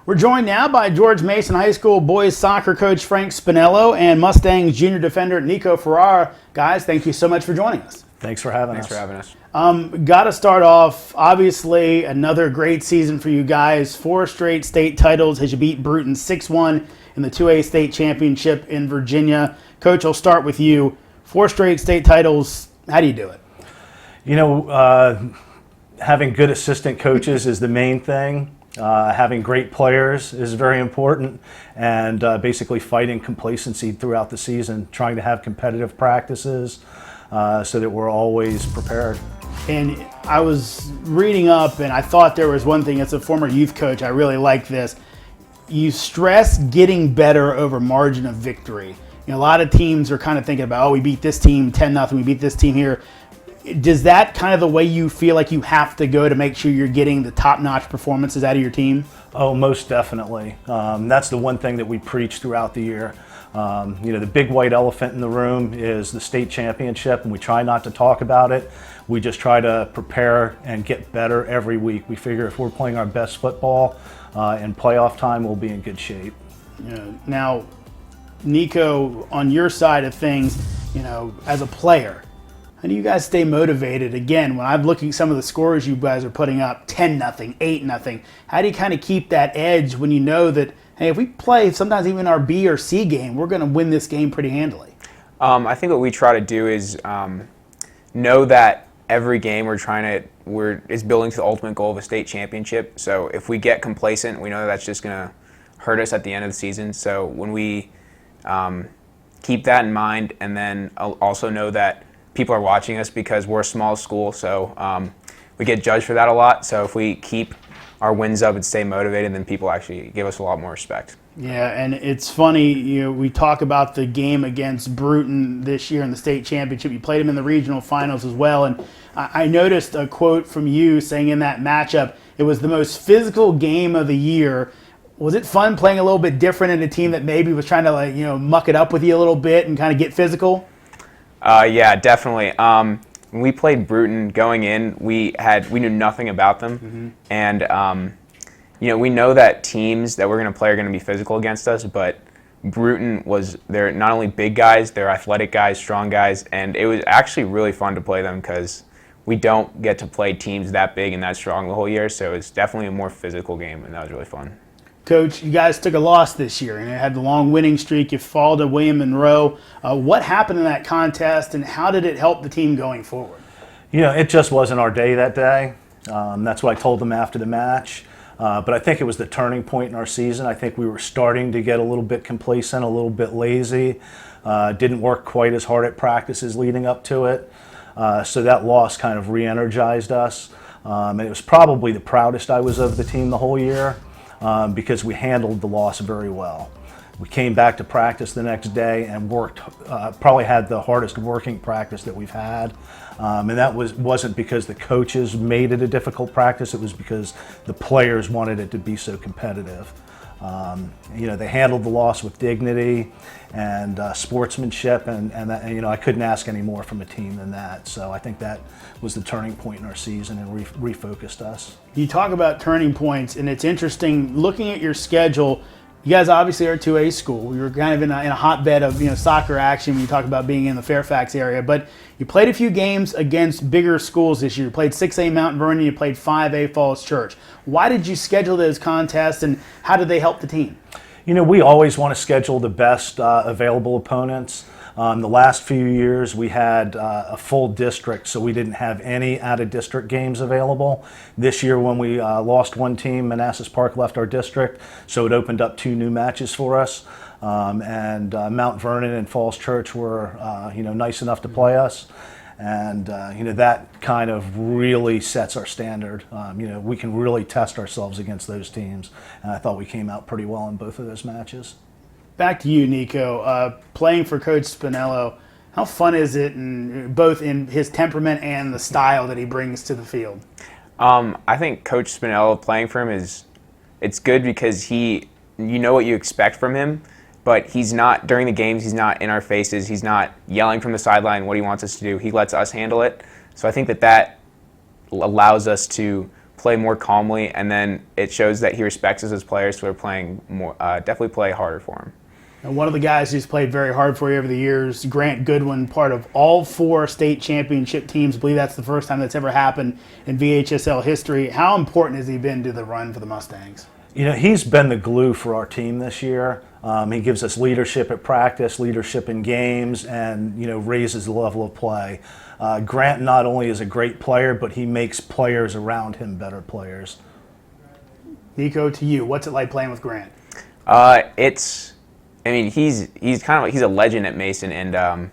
We're joined now by George Mason High School boys soccer coach Frank Spinello and Mustangs junior defender Nico Ferrara. Guys, thank you so much for joining us. Thanks for having us. Thanks for having us. Got to start off, obviously, another great season for you guys. 4 straight state titles as you beat Bruton 6-1 in the 2A state championship in Virginia. Coach, I'll start with you. 4 straight state titles, how do you do it? You know, having good assistant coaches is the main thing. Having great players is very important, and basically fighting complacency throughout the season, trying to have competitive practices so that we're always prepared. And I was reading up, and I thought there was one thing, as a former youth coach, I really like this. You stress getting better over margin of victory. You know, a lot of teams are kind of thinking about, oh, we beat this team 10-0, we beat this team here. Does that kind of the way you feel like you have to go to make sure you're getting the top-notch performances out of your team? Oh, most definitely. That's the one thing that we preach throughout the year. You know, the big white elephant in the room is the state championship, and we try not to talk about it. We just try to prepare and get better every week. We figure if we're playing our best football in playoff time, we'll be in good shape. Yeah. Now, Nico, on your side of things, you know, as a player, how do you guys stay motivated? Again, when I'm looking at some of the scores you guys are putting up, 10-0, 8-0, how do you kind of keep that edge when you know that, hey, if we play sometimes even our B or C game, we're going to win this game pretty handily? I think what we try to do is know that every game is building to the ultimate goal of a state championship. So if we get complacent, we know that's just going to hurt us at the end of the season. So when we keep that in mind, and then also know that people are watching us because we're a small school, so we get judged for that a lot. So if we keep our wins up and stay motivated, then people actually give us a lot more respect. Yeah, and it's funny, you know, we talk about the game against Bruton this year in the state championship. You played them in the regional finals as well, and I noticed a quote from you saying in that matchup, it was the most physical game of the year. Was it fun playing a little bit different in a team that maybe was trying to, like, you know, muck it up with you a little bit and kind of get physical? Yeah, definitely. When we played Bruton going in, we knew nothing about them, and you know, we know that teams that we're going to play are going to be physical against us. But Bruton they're not only big guys, they're athletic guys, strong guys, and it was actually really fun to play them because we don't get to play teams that big and that strong the whole year. So it's definitely a more physical game, and that was really fun. Coach, you guys took a loss this year, and it had the long winning streak. You fall to William Monroe. What happened in that contest, and how did it help the team going forward? You know, it just wasn't our day that day. That's what I told them after the match. But I think it was the turning point in our season. I think we were starting to get a little bit complacent, a little bit lazy. Didn't work quite as hard at practices leading up to it. So that loss kind of re-energized us. And it was probably the proudest I was of the team the whole year. Because we handled the loss very well. We came back to practice the next day and worked, probably had the hardest working practice that we've had. And that wasn't because the coaches made it a difficult practice, it was because the players wanted it to be so competitive. You know, they handled the loss with dignity and sportsmanship, and you know, I couldn't ask any more from a team than that. So I think that was the turning point in our season and refocused us. You talk about turning points, and it's interesting looking at your schedule. You guys obviously are a 2A school. You were kind of in a hotbed of, you know, soccer action when you talk about being in the Fairfax area. But you played a few games against bigger schools this year. You played 6A Mount Vernon, you played 5A Falls Church. Why did you schedule those contests, and how did they help the team? You know, we always want to schedule the best available opponents. The last few years we had a full district, so we didn't have any out-of-district games available. This year when we lost one team, Manassas Park left our district, so it opened up 2 new matches for us. And Mount Vernon and Falls Church were you know, nice enough to play us. And you know, that kind of really sets our standard. You know, we can really test ourselves against those teams, and I thought we came out pretty well in both of those matches. Back to you, Nico. Playing for Coach Spinello, how fun is it, and both in his temperament and the style that he brings to the field? I think Coach Spinello, playing for him, it's good because you know what you expect from him, but he's not, during the games, he's not in our faces. He's not yelling from the sideline what he wants us to do. He lets us handle it. So I think that allows us to play more calmly, and then it shows that he respects us as players, so we're playing more, definitely play harder for him. And one of the guys who's played very hard for you over the years, Grant Goodwin, part of all 4 state championship teams. I believe that's the first time that's ever happened in VHSL history. How important has he been to the run for the Mustangs? You know, he's been the glue for our team this year. He gives us leadership at practice, leadership in games, and, you know, raises the level of play. Grant not only is a great player, but he makes players around him better players. Nico, to you, what's it like playing with Grant? He's kind of like, he's a legend at Mason, and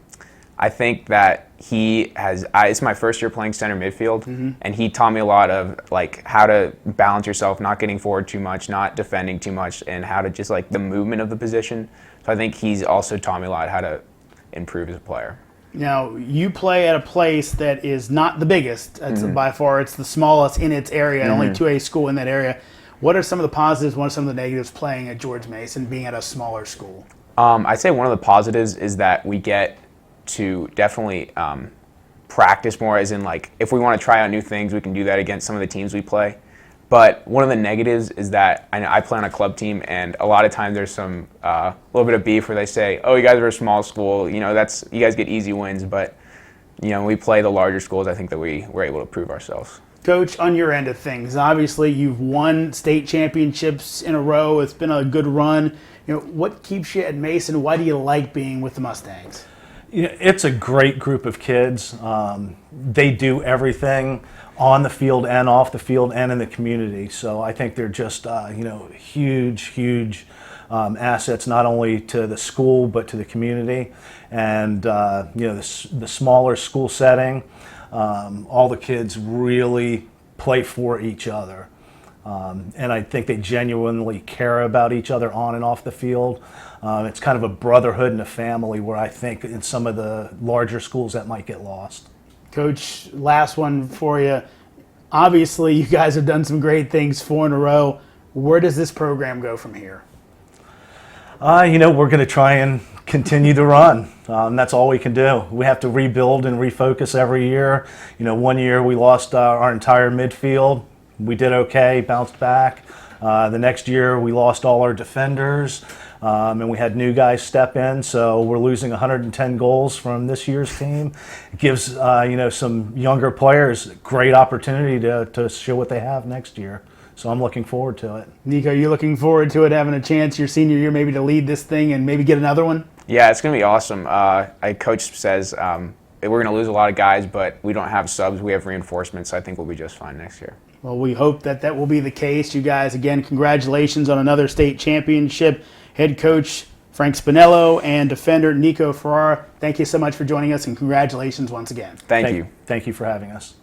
I think that it's my first year playing center midfield, and he taught me a lot of like how to balance yourself, not getting forward too much, not defending too much, and how to just like the movement of the position. So I think he's also taught me a lot how to improve as a player. Now, you play at a place that is not the biggest. It's by far, it's the smallest in its area, and only 2A school in that area. What are some of the positives, what are some of the negatives playing at George Mason, being at a smaller school? I'd say one of the positives is that we get to definitely practice more, as in like if we want to try out new things, we can do that against some of the teams we play. But one of the negatives is that I play on a club team, and a lot of times there's some little bit of beef where they say, "Oh, you guys are a small school. You know, you guys get easy wins." But you know, when we play the larger schools, I think that we're able to prove ourselves. Coach, on your end of things, obviously you've won state championships in a row. It's been a good run. You know, what keeps you at Mason? Why do you like being with the Mustangs? You know, it's a great group of kids. They do everything on the field and off the field and in the community. So I think they're just, huge assets, not only to the school but to the community. And, the smaller school setting, all the kids really play for each other. And I think they genuinely care about each other on and off the field. It's kind of a brotherhood and a family where I think in some of the larger schools that might get lost. Coach, last one for you. Obviously, you guys have done some great things 4 in a row. Where does this program go from here? We're going to try and continue to run. That's all we can do. We have to rebuild and refocus every year. You know, one year we lost our entire midfield. We did okay, bounced back. The next year we lost all our defenders, and we had new guys step in. So we're losing 110 goals from this year's team. It gives some younger players a great opportunity to show what they have next year. So I'm looking forward to it. Nico, you're looking forward to it, having a chance your senior year maybe to lead this thing and maybe get another one? Yeah, it's going to be awesome. Coach says we're going to lose a lot of guys, but we don't have subs. We have reinforcements, so I think we'll be just fine next year. Well, we hope that will be the case. You guys, again, congratulations on another state championship. Head coach Frank Spinello and defender Nico Ferrara, thank you so much for joining us, and congratulations once again. Thank you. Thank you for having us.